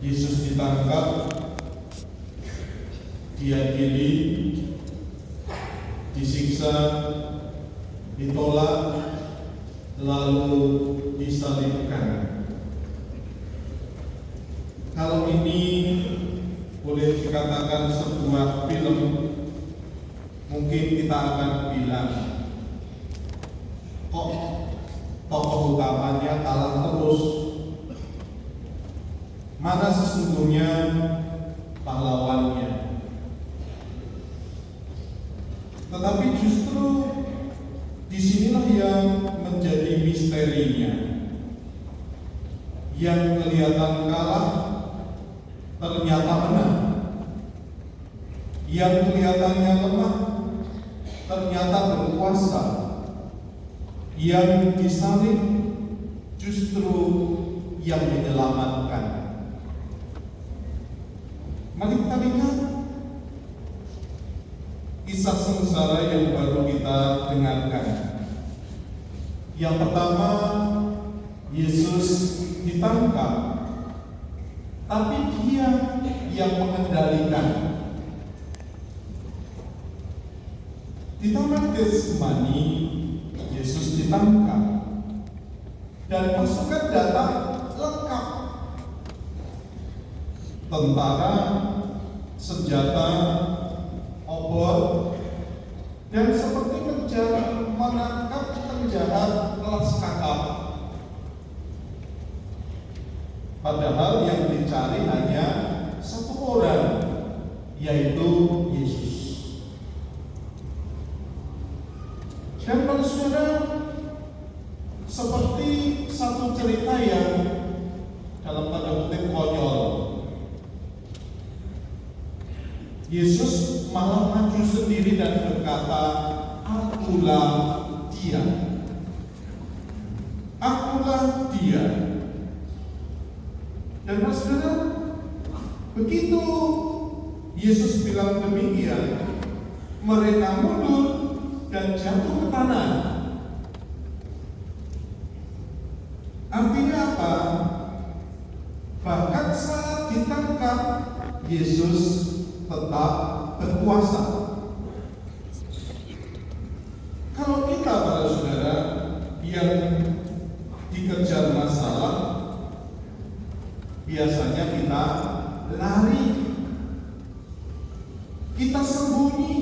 Yesus ditangkap, diadili, disiksa, ditolak, lalu disalibkan. Kalau ini boleh dikatakan sebuah film, mungkin kita akan bilang, kok tokoh utamanya kalah terus? Mana sesungguhnya pahlawannya? Tetapi justru disinilah yang menjadi misterinya. Yang kelihatan kalah ternyata menang. Yang kelihatannya lemah ternyata berkuasa. Yang disalib justru yang menyelamatkan. Mari kita lihat kisah sengsara yang baru kita dengarkan. Yang pertama, Yesus ditangkap, tapi Dia yang mengendalikan. Di Taman Getsemani, Yesus ditangkap dan pasukan datang lengkap. Tentara, senjata, obor, dan seperti menangkap penjahat kelas kakap. Padahal yang dicari hanya satu orang, yaitu Yesus. Dan saudara, seperti satu cerita yang dalam tanda kutip konyol, Yesus malah maju sendiri dan berkata, "Akulah Dia. Akulah Dia." Dan saudara, begitu Yesus bilang demikian, mereka mundur dan jatuh ke tanah. Artinya apa? Bahkan saat ditangkap, Yesus tetap berkuasa. Kalau kita, para saudara, yang dikejar masalah, biasanya kita lari, kita sembunyi,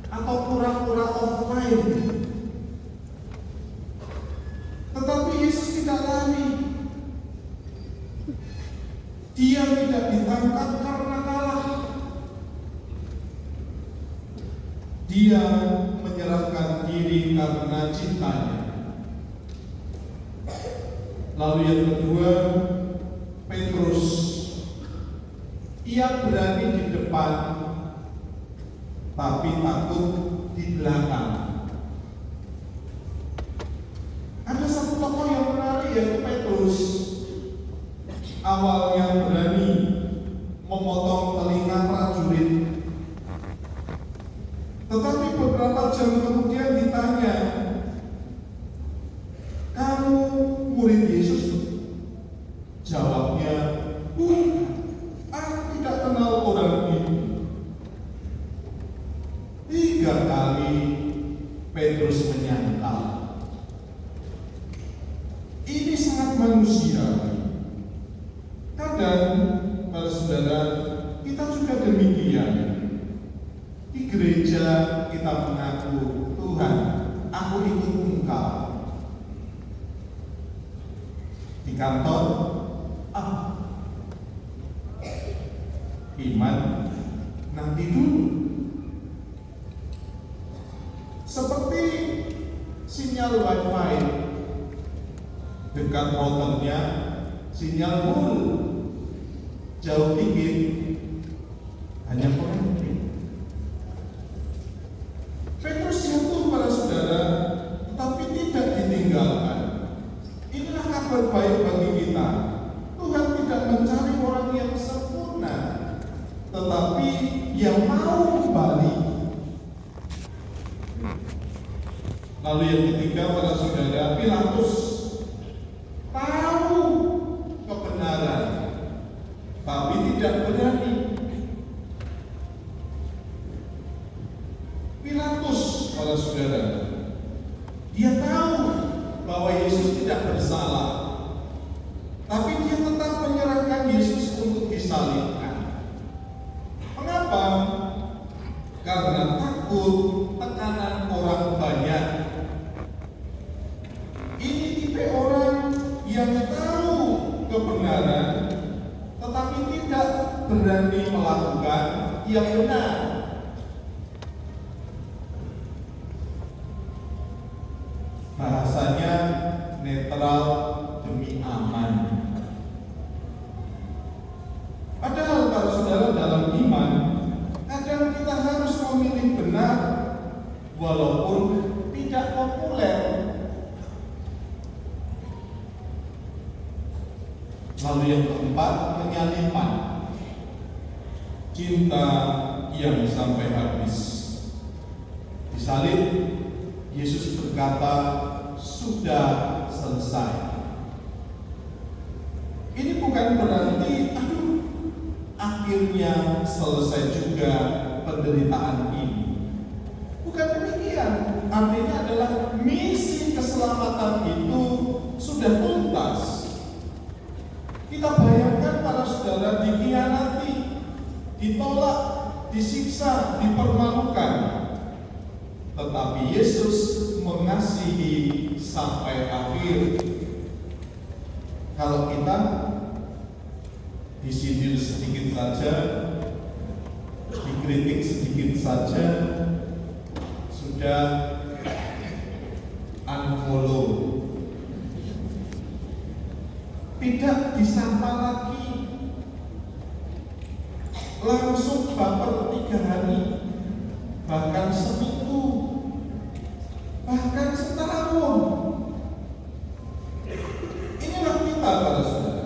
atau pura-pura offline. Tetapi Yesus tidak lari. Dia tidak ditangkap karena kalah. Dia menyerahkan diri karena cintanya. Lalu yang kedua, Petrus. Ia berani di depan, tapi takut di belakang. Ada satu tokoh yang menarik, yaitu Petrus. Awalnya berani memotong telinga prajurit, tetapi beberapa jam kemudian ditanya, "Kamu murid Yesus?" Jawabnya, "Aku tidak kenal orang ini." 3 kali Petrus menyangkal. Ini sangat manusiawi. Kadang, para saudara, kita juga demikian. Di gereja kita mengaku, "Tuhan, aku ikut Engkau." Di kantor, iman nanti dulu. Seperti sinyal wifi, dekat routernya sinyal full, jauh dikit hanya connecting. Petrus jatuh, para saudara, tetapi tidak ditinggalkan. Inilah kabar baik bagi kita. Tuhan tidak mencari orang yang sempurna, tetapi yang mau kembali. Lalu yang ketiga, para saudara, Pilatus tahu kebenaran, disalibkan. Mengapa? Karena takut tekanan orang banyak. Ini tipe orang yang tahu kebenaran tetapi tidak berani melakukan yang benar. Bahasanya netral demi aman. Padahal kalau saudara dalam iman, kadang kita harus memilih benar walaupun tidak populer. Lalu yang keempat, penyalipan. Cinta yang sampai habis. Disalib, Yesus berkata, sudah selesai. Ini bukan berarti akhirnya selesai juga penderitaan ini. Bukan demikian. Artinya adalah misi keselamatan itu sudah tuntas. Kita bayangkan para saudara dikhianati, ditolak, disiksa, dipermalukan. Tetapi Yesus mengasihi sampai akhir. Kalau kita disindir sedikit saja, dikritik sedikit saja, sudah unfollow, tidak disapa lagi, langsung baper 3 hari, bahkan seminggu, bahkan setahun. Inilah kita para saudara.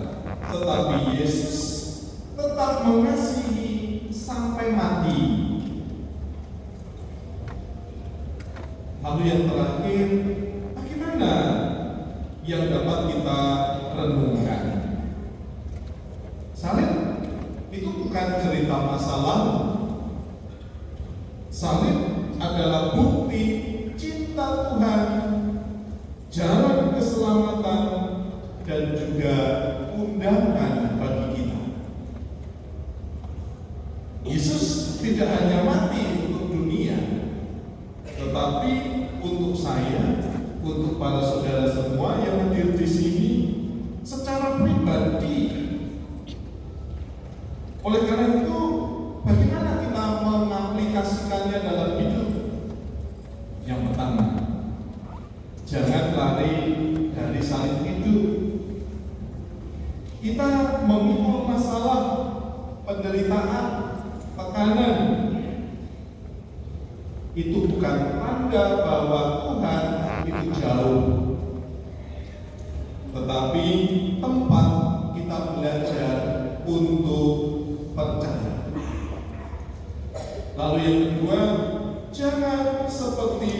Tetapi Yesus tetap mengasihi sampai mati. Lalu yang terakhir, bagaimana yang dapat kita renungkan? Salib itu bukan cerita masa lalu. Salib adalah bukti cinta Tuhan, jalan keselamatan, dan juga undangan bagi kita. Yesus tidak hanya mati untuk dunia, tetapi untuk saya, untuk para saudara semua yang hadir di sini secara pribadi. Oleh karena itu, bagaimana kita mengaplikasikannya dalam hidup? Yang pertama, jangan lari dari salib hidup. Kita memikul masalah, penderitaan, tekanan. Itu bukan tanda bahwa Tuhan itu jauh, tetapi tempat kita belajar untuk percaya. Lalu yang kedua, jangan seperti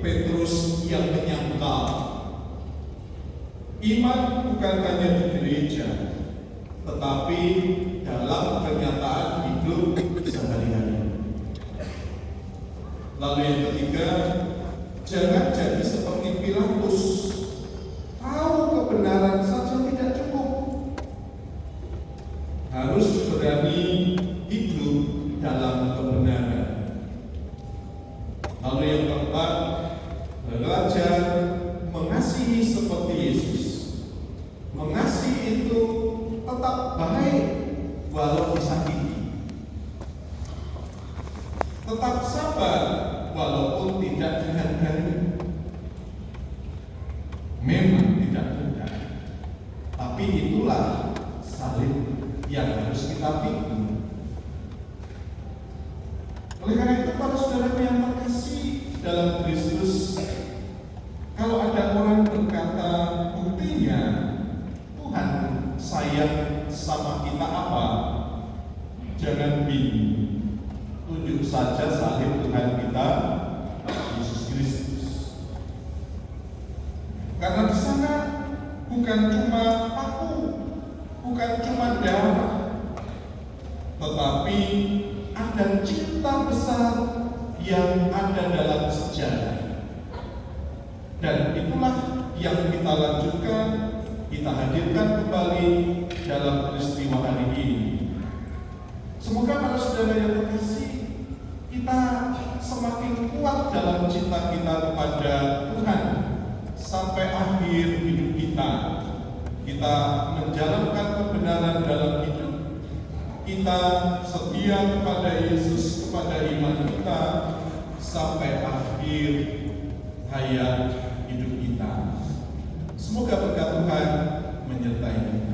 Petrus yang menyangkal. Iman bukan hanya di gereja, tetapi dalam kenyataan hidup sehari-hari. Lalu yang ketiga, jangan jadi seperti Pilatus. Tahu kebenaran saja tidak cukup. Harus berani hidup dalam kebenaran. Lalu yang keempat, belajar mengasihi seperti Yesus. Mengasihi itu tetap baik walau disakiti, tetap sabar walaupun tidak dihargai. Memang tidak mudah, tapi itulah salib yang harus kita pikul. Oleh karena itu, para saudara yang terkasih dalam Kristus, kalau ada orang berkata buktinya Tuhan sayang sama kita apa, jangan bingung, tunjuk saja salib Tuhan kita, Yesus Kristus. Karena di sana bukan cuma paku, bukan cuma darah, tetapi ada cinta besar yang ada dalam sejarah. Dan itulah yang kita lanjutkan, kita hadirkan kembali dalam peristiwa hari ini. Semoga para saudara yang terkasih, kita semakin kuat dalam cinta kita kepada Tuhan sampai akhir hidup kita. Kita menjalankan kebenaran dalam hidup. Kita setia kepada Yesus, kepada iman kita sampai akhir hayat hidup kita. Semoga berkat Tuhan menyertai kita.